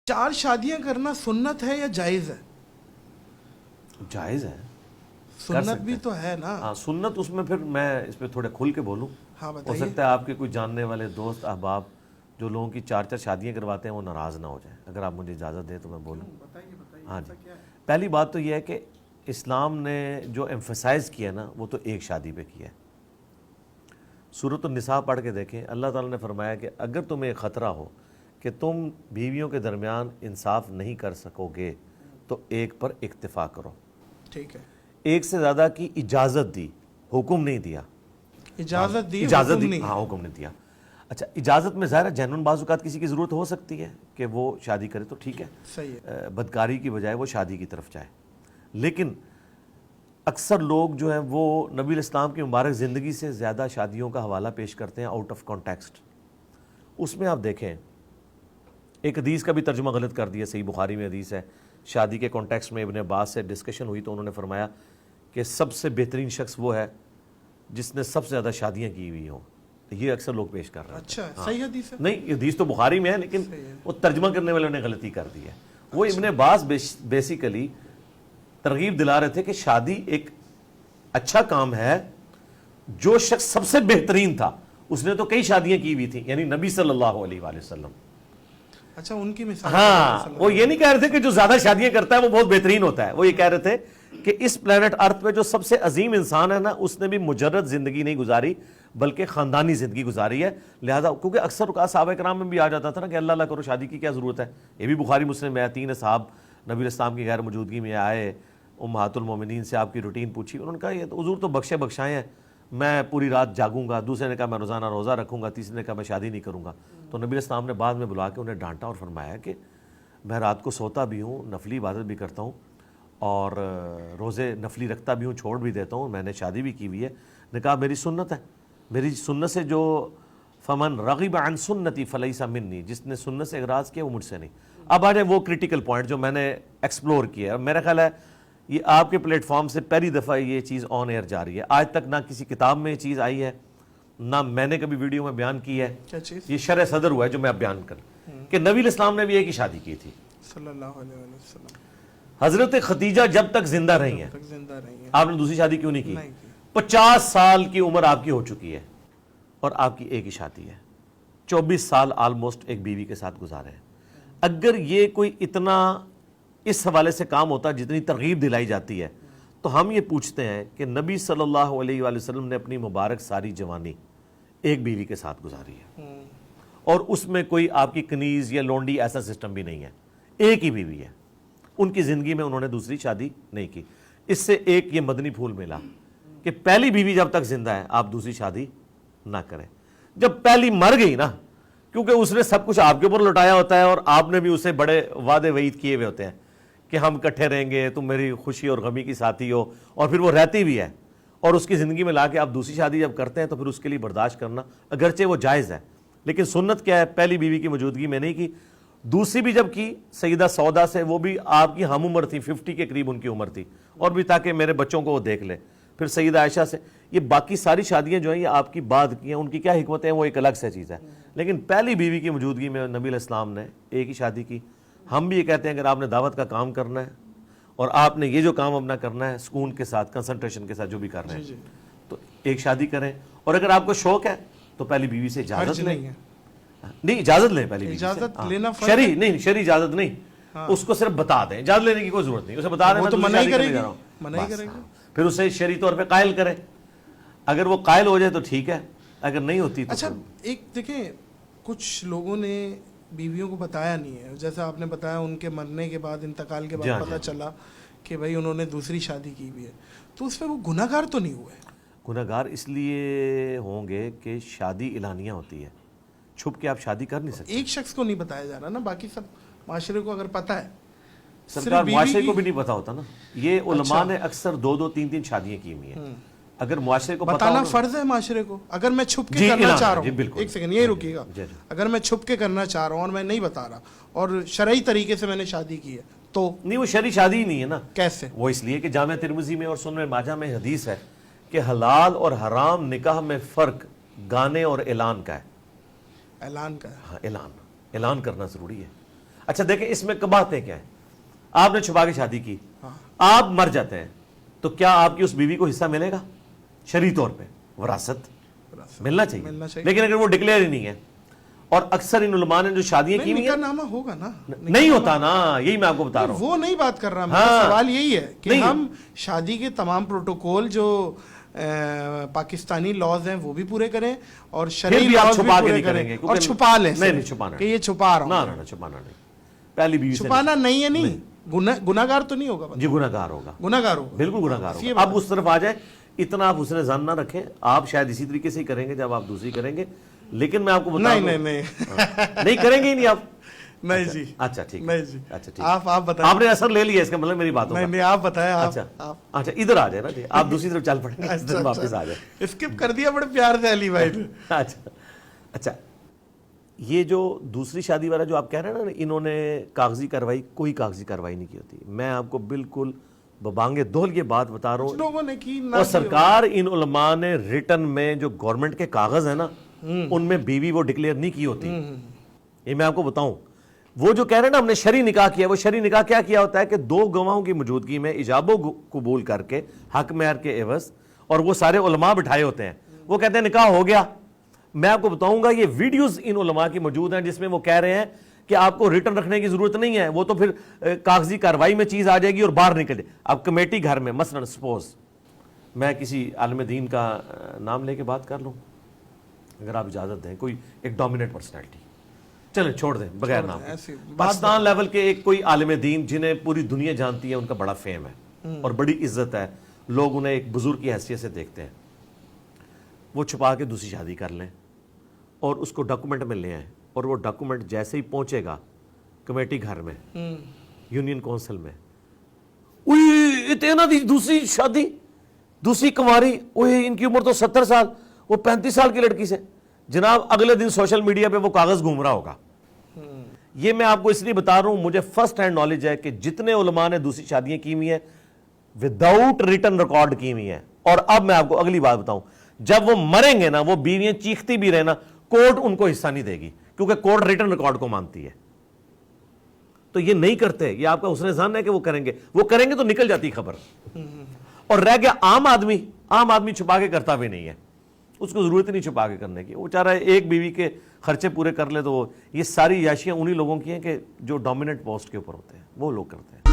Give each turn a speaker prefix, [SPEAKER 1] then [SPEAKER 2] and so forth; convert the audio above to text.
[SPEAKER 1] 4 شادیاں کرنا سنت ہے یا جائز ہے؟
[SPEAKER 2] جائز ہے،
[SPEAKER 1] سنت بھی تو ہے نا.
[SPEAKER 2] ہاں سنت. اس میں پھر میں اس پہ تھوڑے کھل کے بولوں.
[SPEAKER 1] ہاں
[SPEAKER 2] ہو
[SPEAKER 1] بتائیے.
[SPEAKER 2] سکتا ہے آپ کے کوئی جاننے والے دوست احباب جو لوگوں کی 4 شادیاں کرواتے ہیں وہ ناراض نہ ہو جائیں. اگر آپ مجھے اجازت دیں تو میں بولوں. ہاں جی. پہلی بات تو یہ ہے کہ اسلام نے جو ایمفسائز کیا نا وہ تو ایک شادی پہ کیا ہے. سورۃ النساء پڑھ کے دیکھیں، اللہ تعالیٰ نے فرمایا کہ اگر تمہیں خطرہ ہو کہ تم بیویوں کے درمیان انصاف نہیں کر سکو گے تو ایک پر اکتفا کرو.
[SPEAKER 1] ٹھیک ہے.
[SPEAKER 2] ایک سے زیادہ کی اجازت دی، حکم نہیں دیا.
[SPEAKER 1] اجازت دی،
[SPEAKER 2] اجازت
[SPEAKER 1] حکم
[SPEAKER 2] دی،
[SPEAKER 1] نہیں.
[SPEAKER 2] ہاں حکم نہیں دیا. اچھا اجازت میں ظاہر ہے جنون بعض اوقات کسی کی ضرورت ہو سکتی ہے کہ وہ شادی کرے تو ٹھیک ہے،
[SPEAKER 1] صحیح ہے.
[SPEAKER 2] بدکاری کی بجائے وہ شادی کی طرف جائے. لیکن اکثر لوگ جو ہیں وہ نبی الاسلام کی مبارک زندگی سے زیادہ شادیوں کا حوالہ پیش کرتے ہیں آؤٹ آف کانٹیکسٹ. اس میں آپ دیکھیں ایک حدیث کا بھی ترجمہ غلط کر دیا. صحیح بخاری میں حدیث ہے، شادی کے کانٹیکسٹ میں ابن عباس سے ڈسکشن ہوئی تو انہوں نے فرمایا کہ سب سے بہترین شخص وہ ہے جس نے سب سے زیادہ شادیاں کی ہوئی ہوں. یہ اکثر لوگ پیش کر رہے ہیں.
[SPEAKER 1] اچھا صحیح حدیث ہے.
[SPEAKER 2] نہیں یہ حدیث تو بخاری میں ہے لیکن وہ ترجمہ کرنے والوں نے غلطی کر دی ہے. وہ ابن عباس بیسیکلی ترغیب دلا رہے تھے کہ شادی ایک اچھا کام ہے. جو شخص سب سے بہترین تھا اس نے تو کئی شادیاں کی ہوئی تھیں، یعنی نبی صلی اللہ علیہ وآلہ وسلم.
[SPEAKER 1] اچھا ان کی مثال.
[SPEAKER 2] ہاں وہ یہ نہیں کہہ رہے تھے کہ جو زیادہ شادیاں کرتا ہے وہ بہت بہترین ہوتا ہے. وہ یہ کہہ رہے تھے کہ اس پلانٹ ارتھ پہ جو سب سے عظیم انسان ہے نا اس نے بھی مجرد زندگی نہیں گزاری بلکہ خاندانی زندگی گزاری ہے. لہذا کیونکہ اکثر اوقات صحابہ کرام میں بھی آ جاتا تھا نا کہ اللہ کرو شادی کی کیا ضرورت ہے. یہ بھی بخاری مسلم میں ہے. 3 اصحاب نبی الاسلام کی غیر موجودگی میں آئے، امہات المومنین سے آپ کی روٹین پوچھی. انہوں نے کہا یہ تو حضور تو بخشے بخشائے ہیں، میں پوری رات جاگوں گا. دوسرے نے کہا میں روزانہ روزہ رکھوں گا. تیسرے نے کہا میں شادی نہیں کروں گا. تو نبی الاسلام نے بعد میں بلا کے انہیں ڈانٹا اور فرمایا کہ میں رات کو سوتا بھی ہوں، نفلی عبادت بھی کرتا ہوں اور روزے نفلی رکھتا بھی ہوں، چھوڑ بھی دیتا ہوں، میں نے شادی بھی کی ہوئی ہے. نے کہا میری سنت ہے، میری سنت سے جو فمن رغب عن سنتی فلیس منی، جس نے سنت سے اغراض کیا وہ مجھ سے نہیں. اب آ جائے وہ کرٹیکل پوائنٹ جو میں نے ایکسپلور کیا ہے. میرا خیال ہے یہ آپ کے پلیٹ فارم سے پہلی دفعہ یہ چیز آن ایئر جا رہی ہے. آج تک نہ کسی کتاب میں یہ چیز آئی ہے نہ میں نے کبھی ویڈیو میں بیان کی ہے.
[SPEAKER 1] کیا چیز؟
[SPEAKER 2] یہ شرح صدر ہوا ہے جو میں اب بیان کروں کہ نبی الاسلام نے بھی ایک ہی شادی کی تھی
[SPEAKER 1] صلی اللہ علیہ وسلم.
[SPEAKER 2] حضرت خدیجہ جب تک زندہ رہی ہیں. آپ نے دوسری شادی کیوں نہیں کی؟ 50 سال کی عمر آپ کی ہو چکی ہے اور آپ کی ایک ہی شادی ہے. 24 سال آلموسٹ ایک بیوی کے ساتھ گزارے ہیں. اگر یہ کوئی اتنا اس حوالے سے کام ہوتا جتنی ترغیب دلائی جاتی ہے تو ہم یہ پوچھتے ہیں کہ نبی صلی اللہ علیہ وآلہ وسلم نے اپنی مبارک ساری جوانی ایک بیوی کے ساتھ گزاری ہے اور اس میں کوئی آپ کی کنیز یا لونڈی ایسا سسٹم بھی نہیں ہے. ایک ہی بیوی ہے. ان کی زندگی میں انہوں نے دوسری شادی نہیں کی. اس سے ایک یہ مدنی پھول ملا کہ پہلی بیوی جب تک زندہ ہے آپ دوسری شادی نہ کریں. جب پہلی مر گئی نا، کیونکہ اس نے سب کچھ آپ کے اوپر لٹایا ہوتا ہے اور آپ نے بھی اسے بڑے وعدے وعید کیے ہوئے ہوتے ہیں کہ ہم اکٹھے رہیں گے، تم میری خوشی اور غمی کی ساتھی ہو، اور پھر وہ رہتی بھی ہے اور اس کی زندگی میں لا کے آپ دوسری شادی جب کرتے ہیں تو پھر اس کے لیے برداشت کرنا اگرچہ وہ جائز ہے لیکن سنت کیا ہے؟ پہلی بیوی کی موجودگی میں نہیں کی. دوسری بھی جب کی سیدہ سودا سے، وہ بھی آپ کی ہم عمر تھی، 50 کے قریب ان کی عمر تھی اور بھی تاکہ میرے بچوں کو وہ دیکھ لے. پھر سیدہ عائشہ سے. یہ باقی ساری شادیاں جو ہیں یہ آپ کی بعد کی ہیں، ان کی کیا حکمت ہے وہ ایک الگ سے چیز ہے. لیکن پہلی بیوی کی موجودگی میں نبی علیہ السلام نے ایک ہی شادی کی. ہم بھی یہ کہتے ہیں اگر آپ نے دعوت کا کام کرنا ہے اور آپ نے یہ جو کام اپنا کرنا ہے سکون کے ساتھ، کنسنٹریشن کے ساتھ جو بھی کر رہے ہیں تو ایک شادی کریں. اور اگر آپ کو شوق ہے تو پہلی بیوی سے اجازت لیں. نہیں اجازت لیں پہلی بیوی سے.
[SPEAKER 1] اجازت لینا
[SPEAKER 2] شرعی نہیں، شرعی اجازت نہیں. اس کو صرف بتا دیں، اجازت لینے کی کوئی ضرورت نہیں. اسے بتا دیں میں
[SPEAKER 1] منع ہی کرے
[SPEAKER 2] گا، پھر اسے شرعی طور پہ قائل کرے. اگر وہ قائل ہو جائے تو ٹھیک ہے، اگر نہیں ہوتی تو.
[SPEAKER 1] اچھا ایک دیکھیں، کچھ لوگوں نے بیویوں کو بتایا نہیں ہے، جیسا آپ نے بتایا ان کے مرنے کے بعد، انتقال کے بعد پتہ چلا کہ بھائی انہوں نے دوسری شادی کی بھی ہے، تو اس پہ وہ گناہ گار تو نہیں ہوئے؟ گناہ
[SPEAKER 2] گار اس لیے ہوں گے کہ شادی اعلانیہ ہوتی ہے، چھپ کے آپ شادی کر نہیں سکتے.
[SPEAKER 1] ایک شخص کو نہیں بتایا جا رہا نا، باقی سب معاشرے کو اگر پتہ ہے.
[SPEAKER 2] سرکار معاشرے کو بھی نہیں پتا ہوتا نا. یہ علماء نے اکثر 2 3 3 شادیاں کی ہوئی ہیں. اگر معاشرے کو
[SPEAKER 1] بتانا فرض ہے معاشرے کو. اگر میں چھپ کے کرنا چاہ رہا ہوں، ایک سیکنڈ یہی رکیے گا، اگر میں چھپ کے کرنا چاہ رہا ہوں اور میں نہیں بتا رہا اور شرعی طریقے سے میں نے شادی کی ہے تو
[SPEAKER 2] نہیں، وہ شرعی شادی ہی نہیں ہے نا.
[SPEAKER 1] کیسے؟
[SPEAKER 2] وہ اس لیے کہ جامع ترمذی میں اور سنن ماجہ میں حدیث ہے کہ حلال اور حرام نکاح میں فرق گانے اور اعلان کا ہے.
[SPEAKER 1] اعلان کا ہے.
[SPEAKER 2] ہاں اعلان کرنا ضروری ہے. اچھا دیکھیں اس میں کباہتیں کیا ہیں. آپ نے چھپا کے شادی کی, آپ مر جاتے ہیں تو کیا آپ کی اس بیوی کو حصہ ملے گا؟ شرعی طور پہ وراثت ملنا چاہیے, لیکن اگر وہ ڈکلیئر ہی نہیں ہے, اور اکثر ان علماء نے جو شادیاں کی
[SPEAKER 1] نکاح نامہ ہوگا نا,
[SPEAKER 2] نہیں ہوتا نا, یہی میں آپ کو بتا رہا ہوں.
[SPEAKER 1] وہ نہیں بات کر رہا, میرا سوال یہی ہے کہ ہم شادی کے تمام پروٹوکول جو پاکستانی لاز ہیں وہ بھی پورے کریں اور شرعی لاز بھی پورے کریں اور چھپا لیں.
[SPEAKER 2] نہیں چھپانا
[SPEAKER 1] کہ یہ چھپا رہا ہوں.
[SPEAKER 2] نہ چھپانا نہیں, پہلی بیوی
[SPEAKER 1] چھپانا نہیں ہے, نہیں گناہگار تو نہیں ہوگا.
[SPEAKER 2] جی گناہگار ہوگا,
[SPEAKER 1] گناہگار ہوگا,
[SPEAKER 2] بالکل گناہگار ہوگا. اب اس طرف آ جائے, اتنا آپ حسن ظن نہ رکھیں, آپ شاید اسی طریقے سے ہی کریں گے جب آپ دوسری کریں گے, لیکن میں آپ کو بتا دوں نہیں کریں گے ہی نہیں آپ.
[SPEAKER 1] نہیں جی,
[SPEAKER 2] اچھا ٹھیک,
[SPEAKER 1] نہیں جی,
[SPEAKER 2] اچھا ٹھیک,
[SPEAKER 1] آپ بتائیں.
[SPEAKER 2] آپ نے اثر لے لیا اس کا مطلب میری باتوں کا.
[SPEAKER 1] نہیں آپ بتائیں.
[SPEAKER 2] اچھا ادھر آ جائے نا جی, آپ دوسری طرف چل پڑیں گے, واپس آ جائے.
[SPEAKER 1] اسکپ کر دیا بڑے پیار سے علی بھائی نے.
[SPEAKER 2] اچھا یہ جو دوسری شادی والا جو آپ کہہ رہے ہیں نا, انہوں نے کاغذی کارروائی, کوئی کاغذی کارروائی نہیں کی ہوتی. میں آپ کو بالکل ببانگے دول یہ بات بتا رہا ہوں,
[SPEAKER 1] لوگوں نے کی
[SPEAKER 2] اور سرکار ان علماء نے ریٹن میں جو گورنمنٹ کے کاغذ ہیں نا ان میں بیوی وہ ڈکلیئر نہیں کی ہوتی. یہ میں آپ کو بتاؤں, وہ جو کہہ رہے ہیں نا ہم نے شرعی نکاح کیا, وہ شرعی نکاح کیا کیا ہوتا ہے کہ دو گواہوں کی موجودگی میں ایجاب و قبول کر کے حق مہر کے عوض, اور وہ سارے علماء بٹھائے ہوتے ہیں, وہ کہتے ہیں نکاح ہو گیا. میں آپ کو بتاؤں گا یہ ویڈیوز ان علماء کی موجود ہیں جس میں وہ کہہ رہے ہیں کہ آپ کو ریٹرن رکھنے کی ضرورت نہیں ہے, وہ تو پھر کاغذی کارروائی میں چیز آ جائے گی اور باہر نکل جائے. اب کمیٹی گھر میں مثلا سپوز میں کسی عالم دین کا نام لے کے بات کر لوں, اگر آپ اجازت دیں, کوئی ایک ڈومیننٹ پرسنالٹی, چلیں چھوڑ دیں بغیر نام, پاکستان لیول کے ایک کوئی عالم دین جنہیں پوری دنیا جانتی ہے, ان کا بڑا فیم ہے اور بڑی عزت ہے, لوگ انہیں ایک بزرگ کی حیثیت سے دیکھتے ہیں, وہ چھپا کے دوسری شادی کر لیں اور اس کو ڈاکومنٹ میں لے آئیں, اور وہ ڈاکومنٹ جیسے ہی پہنچے گا کمیٹی گھر میں, یونین کونسل میں, اتنا دی دوسری شادی, دوسری کماری, ان کی عمر تو 70 سال, وہ 35 سال کی لڑکی سے, جناب اگلے دن سوشل میڈیا پہ وہ کاغذ گھوم رہا ہوگا. یہ میں آپ کو اس لیے بتا رہا ہوں, مجھے فرسٹ ہینڈ نالج ہے کہ جتنے علماء نے دوسری شادیاں کی ہوئی ہیں وداؤٹ ریٹن ریکارڈ کی ہوئی ہیں. اور اب میں آپ کو اگلی بات بتاؤں, جب وہ مریں گے نا, وہ بیویاں چیختی بھی رہنا, کورٹ ان کو حصہ نہیں دے گی کیونکہ کورٹ ریٹن ریکارڈ کو مانتی ہے. تو یہ نہیں کرتے, یہ آپ کا حسن ظن ہے کہ وہ کریں گے تو نکل جاتی خبر. اور رہ گیا عام آدمی چھپا کے کرتا بھی نہیں ہے, اس کو ضرورت نہیں چھپا کے کرنے کی, وہ چاہ رہا ہے ایک بیوی کے خرچے پورے کر لے. تو یہ ساری عیاشیاں انہی لوگوں کی ہیں کہ جو ڈومیننٹ پوسٹ کے اوپر ہوتے ہیں, وہ لوگ کرتے ہیں.